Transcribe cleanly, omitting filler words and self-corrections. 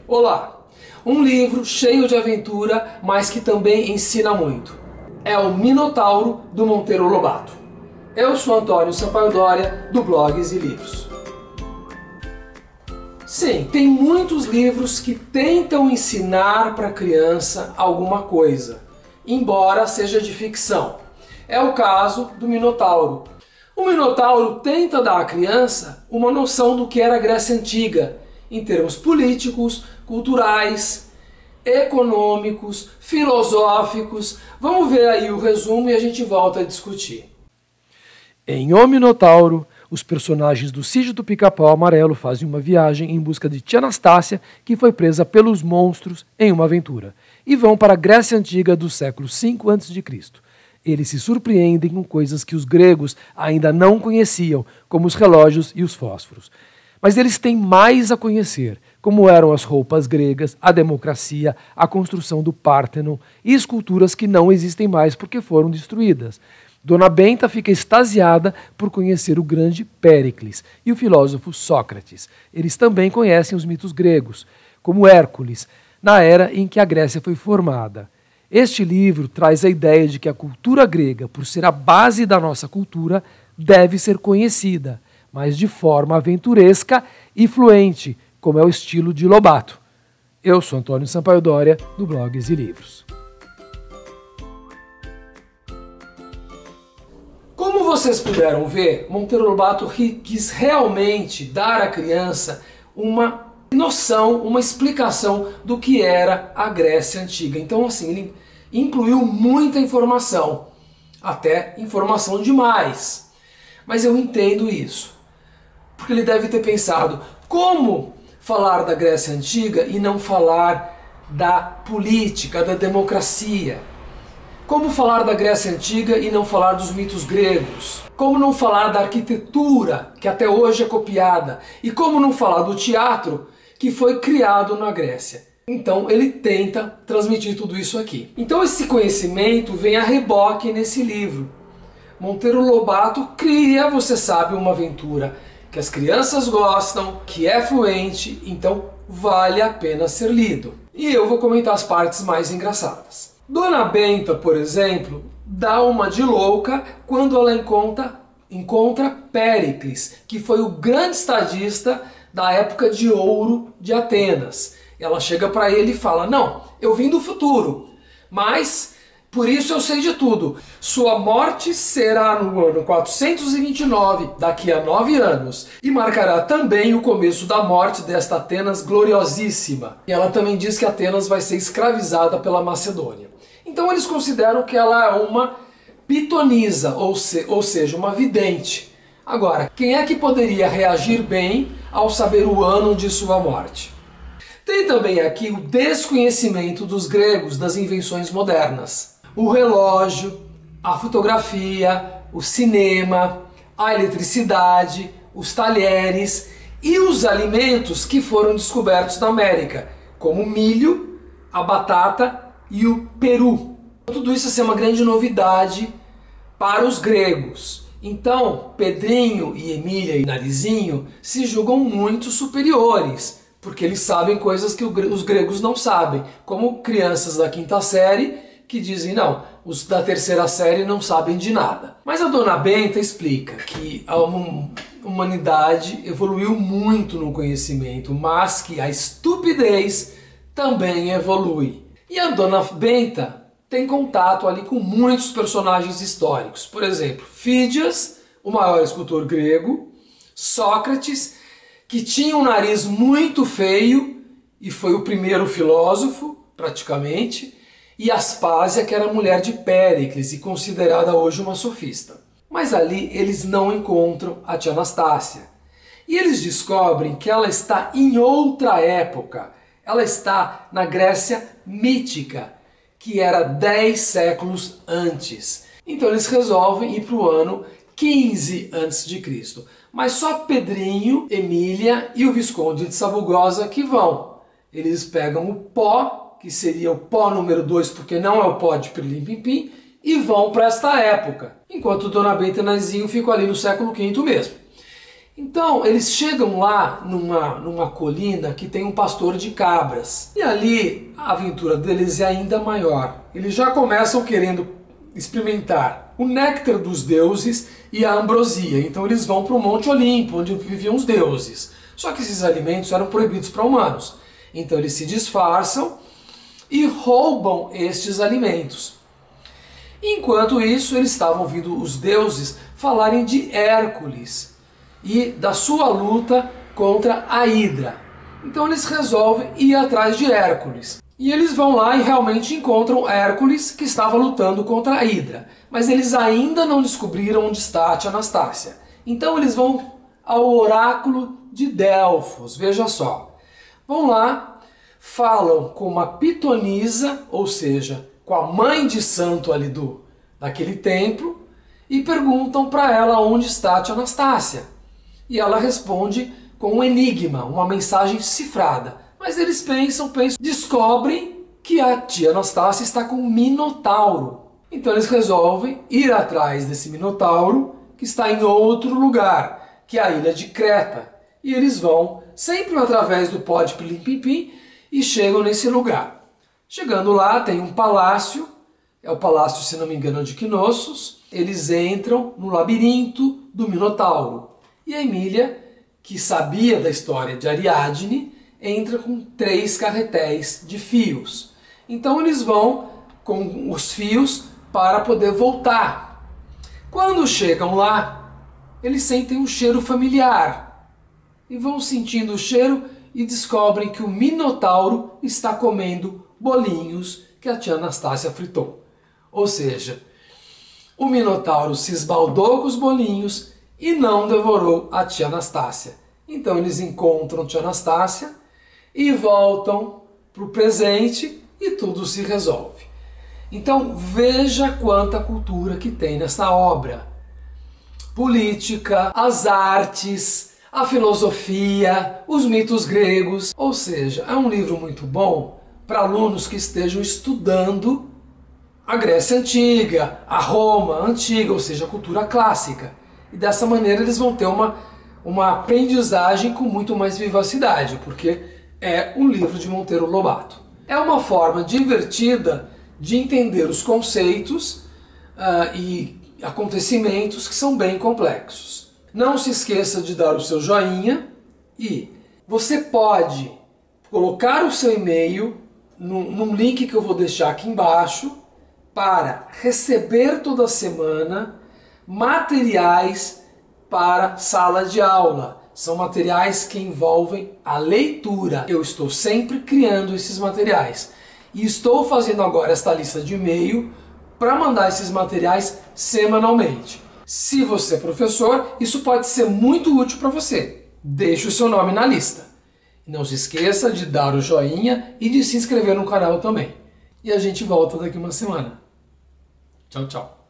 Olá! Um livro cheio de aventura, mas que também ensina muito. É o Minotauro, do Monteiro Lobato. Eu sou Antônio Sampaio Doria, do Blogs e Livros. Sim, tem muitos livros que tentam ensinar para a criança alguma coisa, embora seja de ficção. É o caso do Minotauro. O Minotauro tenta dar à criança uma noção do que era a Grécia Antiga, em termos políticos, culturais, econômicos, filosóficos. Vamos ver aí o resumo e a gente volta a discutir. Em O Minotauro, os personagens do Sítio do Pica-Pau Amarelo fazem uma viagem em busca de Tia Anastácia, que foi presa pelos monstros em uma aventura, e vão para a Grécia Antiga do século V a.C. Eles se surpreendem com coisas que os gregos ainda não conheciam, como os relógios e os fósforos. Mas eles têm mais a conhecer, como eram as roupas gregas, a democracia, a construção do Párteno e esculturas que não existem mais porque foram destruídas. Dona Benta fica extasiada por conhecer o grande Péricles e o filósofo Sócrates. Eles também conhecem os mitos gregos, como Hércules, na era em que a Grécia foi formada. Este livro traz a ideia de que a cultura grega, por ser a base da nossa cultura, deve ser conhecida, mas de forma aventuresca e fluente, como é o estilo de Lobato. Eu sou Antônio Sampaio Doria, do Blogs e Livros. Como vocês puderam ver, Monteiro Lobato quis realmente dar à criança uma noção, uma explicação do que era a Grécia Antiga. Então, assim, ele incluiu muita informação, até informação demais. Mas eu entendo isso, porque ele deve ter pensado, como falar da Grécia Antiga e não falar da política, da democracia? Como falar da Grécia Antiga e não falar dos mitos gregos? Como não falar da arquitetura, que até hoje é copiada? E como não falar do teatro, que foi criado na Grécia? Então ele tenta transmitir tudo isso aqui. Então esse conhecimento vem a reboque nesse livro. Monteiro Lobato cria, você sabe, uma aventura que as crianças gostam, que é fluente, então vale a pena ser lido. E eu vou comentar as partes mais engraçadas. Dona Benta, por exemplo, dá uma de louca quando ela encontra Péricles, que foi o grande estadista da época de ouro de Atenas. Ela chega para ele e fala, não, eu vim do futuro, mas por isso eu sei de tudo. Sua morte será no ano 429, daqui a 9 anos, e marcará também o começo da morte desta Atenas gloriosíssima. E ela também diz que Atenas vai ser escravizada pela Macedônia. Então eles consideram que ela é uma pitonisa, ou seja, uma vidente. Agora, quem é que poderia reagir bem ao saber o ano de sua morte? Tem também aqui o desconhecimento dos gregos das invenções modernas. O relógio, a fotografia, o cinema, a eletricidade, os talheres e os alimentos que foram descobertos na América, como o milho, a batata e o peru. Tudo isso é uma grande novidade para os gregos. Então, Pedrinho e Emília e Narizinho se julgam muito superiores, porque eles sabem coisas que os gregos não sabem, como crianças da 5ª série que dizem, não, os da 3ª série não sabem de nada. Mas a Dona Benta explica que a humanidade evoluiu muito no conhecimento, mas que a estupidez também evolui. E a Dona Benta tem contato ali com muitos personagens históricos. Por exemplo, Fídias, o maior escultor grego, Sócrates, que tinha um nariz muito feio e foi o primeiro filósofo, praticamente, e Aspásia, que era mulher de Péricles e considerada hoje uma sofista. Mas ali eles não encontram a Tia Anastácia. E eles descobrem que ela está em outra época. Ela está na Grécia mítica, que era 10 séculos antes. Então eles resolvem ir para o ano 15 a.C. Mas só Pedrinho, Emília e o Visconde de Sabugosa que vão. Eles pegam o pó, que seria o pó número 2, porque não é o pó de Pirlim-Pim-Pim, e vão para esta época. Enquanto Dona Benta e Narizinho ficam ali no século V mesmo. Então eles chegam lá numa colina que tem um pastor de cabras. E ali a aventura deles é ainda maior. Eles já começam querendo experimentar o néctar dos deuses e a ambrosia. Então eles vão para o Monte Olimpo, onde viviam os deuses. Só que esses alimentos eram proibidos para humanos. Então eles se disfarçam e roubam estes alimentos. Enquanto isso, eles estavam ouvindo os deuses falarem de Hércules e da sua luta contra a Hidra. Então eles resolvem ir atrás de Hércules. E eles vão lá e realmente encontram Hércules, que estava lutando contra a Hidra. Mas eles ainda não descobriram onde está a tia Anastácia. Então eles vão ao oráculo de Delfos, veja só. Vão lá, falam com uma pitonisa, ou seja, com a mãe de santo ali daquele templo, e perguntam para ela onde está a tia Anastácia. E ela responde com um enigma, uma mensagem cifrada. Mas eles pensam, descobrem que a tia Anastácia está com um minotauro. Então eles resolvem ir atrás desse minotauro, que está em outro lugar, que é a ilha de Creta. E eles vão sempre através do pó de Pilim-Pim-Pim e chegam nesse lugar. Chegando lá, tem um palácio, é o palácio, se não me engano, de Knossos. Eles entram no labirinto do Minotauro. E a Emília, que sabia da história de Ariadne, entra com 3 carretéis de fios. Então eles vão com os fios para poder voltar. Quando chegam lá, eles sentem um cheiro familiar. E vão sentindo o cheiro e descobrem que o Minotauro está comendo bolinhos que a tia Anastácia fritou. Ou seja, o Minotauro se esbaldou com os bolinhos e não devorou a tia Anastácia. Então eles encontram a tia Anastácia e voltam para o presente e tudo se resolve. Então veja quanta cultura que tem nessa obra. Política, as artes, a filosofia, os mitos gregos. Ou seja, é um livro muito bom para alunos que estejam estudando a Grécia Antiga, a Roma Antiga, ou seja, a cultura clássica. E dessa maneira eles vão ter uma aprendizagem com muito mais vivacidade, porque é um livro de Monteiro Lobato. É uma forma divertida de entender os conceitos e acontecimentos que são bem complexos. Não se esqueça de dar o seu joinha e você pode colocar o seu e-mail num link que eu vou deixar aqui embaixo para receber toda semana materiais para sala de aula. São materiais que envolvem a leitura. Eu estou sempre criando esses materiais. E estou fazendo agora esta lista de e-mail para mandar esses materiais semanalmente. Se você é professor, isso pode ser muito útil para você. Deixe o seu nome na lista. Não se esqueça de dar o joinha e de se inscrever no canal também. E a gente volta daqui uma semana. Tchau, tchau.